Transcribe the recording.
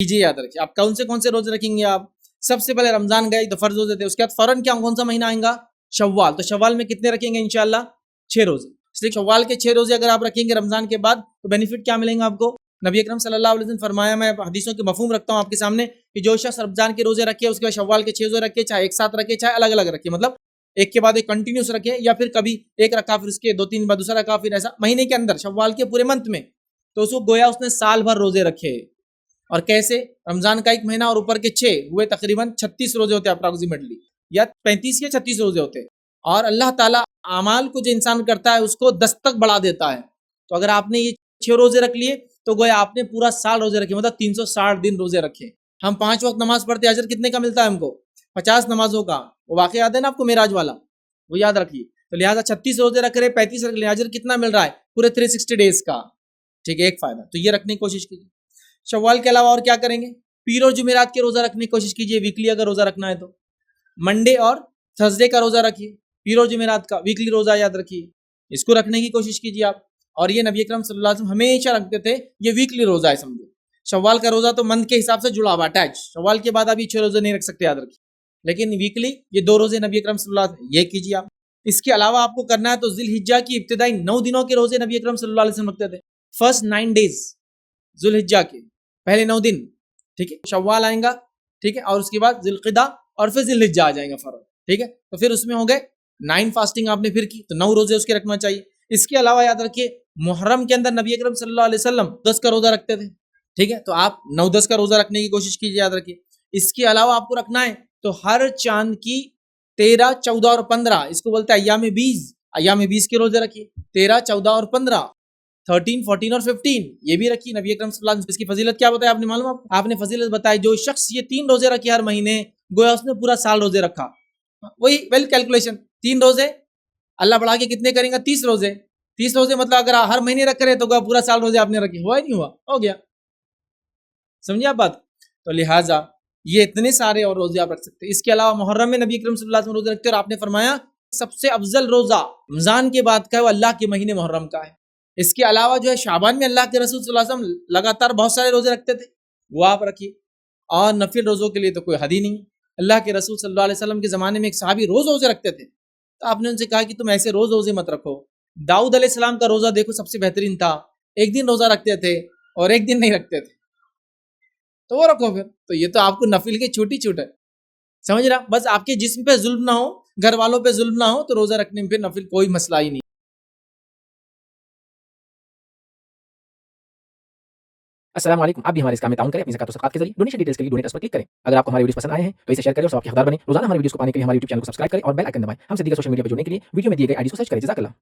कीजिए, याद रखिए। आप कौन से रोजे रखेंगे? आप सबसे पहले रमजान गए तो फर्ज रोजे थे, उसके बाद फौरन क्या कौन सा महीना आएगा? शव्वाल। तो शव्वाल में कितने रखेंगे? इंशाल्लाह 6 रोजे। इसलिए शव्वाल के 6 रोजे अगर आप रखेंगे रमजान के बाद तो बेनिफिट क्या मिलेंगे आपको? नबी अकरम सल्लल्लाहु अलैहि वसल्लम फरमाया, मैं हदीसों के मफहूम रखता हूँ आपके सामने, कि जो शख्स रमजान के रोजे रखे उसके बाद शव्वाल के 6 रोजे रखे, चाहे एक साथ रखे चाहे अलग अलग रखे, मतलब एक के बाद एक कंटिन्यूस रखे, या फिर कभी एक रखा फिर उसके 2-3 बाद दूसरा रखा, फिर ऐसा महीने के अंदर शव्वाल के पूरे मंथ में, तो उसको गोया उसने साल भर रोजे रखे। और कैसे? रमजान का 1 महीना और ऊपर के 6 हुए तकरीबन 36 रोजे होते हैं अप्रोक्सीमेटली, या 35 या 36 रोजे होते हैं। और अल्लाह ताला अमाल को जो इंसान करता है उसको 10 तक बढ़ा देता है। तो अगर आपने ये 6 रोजे रख लिए तो गोया आपने पूरा साल रोजे रखे, मतलब 360 दिन रोजे रखे। हम 5 वक्त नमाज पढ़ते, अजर कितने का मिलता है हमको? 50 नमाजों का। वो वाकई याद है ना आपको, मेराज वाला, वो याद रखिए। तो लिहाजा 36 रोजे रख रहे, 35 रख लिया, अजर कितना मिल रहा है? पूरे 360 डेज का। ठीक है, एक फायदा तो ये रखने की कोशिश कीजिए। शव्वाल के अलावा और क्या करेंगे? पीर और जुमेरात के रोजा रखने की कोशिश कीजिए, वीकली अगर रोजा रखना है तो। मंडे और थर्सडे का रोजा रखिए, पीर और जुमेरात का वीकली रोजा याद रखिए, इसको रखने की कोशिश कीजिए आप। और ये नबी अकरम सल्लल्लाहु अलैहि वसल्लम हमेशा रखते थे, ये वीकली रोजा है समझो। शव्वाल का रोजा तो मंथ के हिसाब से जुड़ा हुआ अटैच, शव्वाल के बाद आप ये 6 रोजे नहीं रख सकते, याद रखिए। लेकिन वीकली ये 2 रोजे नबी अकरम सल्लल्लाहु अलैहि वसल्लम, ये कीजिए आप। इसके अलावा आपको करना है तो जिलहिज्जा की इब्तिदाई 9 दिनों के रोजे नबी अकरम सल्लल्लाहु अलैहि वसल्लम रखते थे। फर्स्ट 9 डेज जुलहिज्जा के पहले 9 दिन, ठीक है, शव्वाल आएगा, ठीक है, और उसके बाद जिलक़िदा और फिर जिलहिज्जा आ जाएगा फर्ज, ठीक है। तो फिर उसमें हो गए 9 फास्टिंग आपने फिर की, तो 9 रोजे उसके रखना चाहिए। इसके अलावा याद रखिए मुहर्रम के अंदर नबी अकरम सल्लल्लाहु अलैहि वसल्लम 10 का रोजा रखते थे, ठीक है, तो आप 9-10 का रोजा रखने की कोशिश कीजिए, याद रखिए। इसके अलावा आपको रखना है तो हर चांद की 13, 14 और 15, इसको बोलते हैं अय्याम 20, अय्याम 20 के रोजे रखिए, 13, 14 और 15, 13, 14 और 15 ये भी रखी। नबी अकरम सल्लल्लाहु अलैहि वसल्लम इसकी फजीलत क्या बताया आपने मालूम? आपने फजीलत बताई, जो शख्स ये 3 रोजे रखे हर महीने, गोया उसने पूरा साल रोजे रखा। वही वेल कैलकुलेशन, 3 रोजे अल्लाह बढ़ा के कितने करेंगे? 30 रोजे। 30 रोजे मतलब अगर हर महीने रख रहे तो गोया पूरा साल रोजे आपने रखे, हुआ ही नहीं हुआ, हो गया। समझिए आप बात? तो लिहाजा ये इतने सारे और रोजे आप रख सकते हैं। इसके अलावा मुहर्रम में नबी अकरम सल्लल्लाहु अलैहि वसल्लम रोजे रखते हैं, और आपने फरमाया सबसे अफजल रोजा रमजान के बाद का है वो अल्लाह के महीने मुहर्रम का है। इसके अलावा जो है शाबान में अल्लाह के रसूल सल्लल्लाहु अलैहि वसल्लम लगातार बहुत सारे रोजे रखते थे, वो आप रखिए। और नफिल रोजों के लिए तो कोई हद ही नहीं। अल्लाह के रसूल सल्लल्लाहु अलैहि वसल्लम के ज़माने में एक सहाबी रोज रोजे रखते थे, तो आपने उनसे कहा कि तुम ऐसे रोज रोजे मत रखो। दाऊद अलैहिस्सलाम का रोजा देखो सबसे बेहतरीन था, एक दिन रोजा रखते थे और एक दिन नहीं रखते थे, तो वो रखो फिर। तो ये तो आपको नफिल की छोटी छूट है, समझ रहा? बस आपके जिस्म पे जुल्म ना हो, घर वालों पे जुल्म ना हो, तो रोजा रखने में फिर नफिल कोई मसला ही नहीं। अस्सलाम वालेकुम। आप भी हमारे इस काम में ताउन करें अपनी ज़कात व सदक़ात के ज़रिए। डोनेशन डिटेल्स के लिए डोनेट पर क्लिक करें। अगर आपको हमारे वीडियोज़ पसंद आए हैं तो इसे शेयर करें और सबके हक़दार बनें। रोज़ाना हमारे वीडियोज़ को पाने के लिए हमारे यूट्यूब चैनल को सब्सक्राइब करें और बेल आइकन दबाएं। हमसे दीगर सोशल मीडिया पर जुड़ने के लिए वीडियो में दिए गए आईडी को सर्च करें। जज़ाकल्लाह।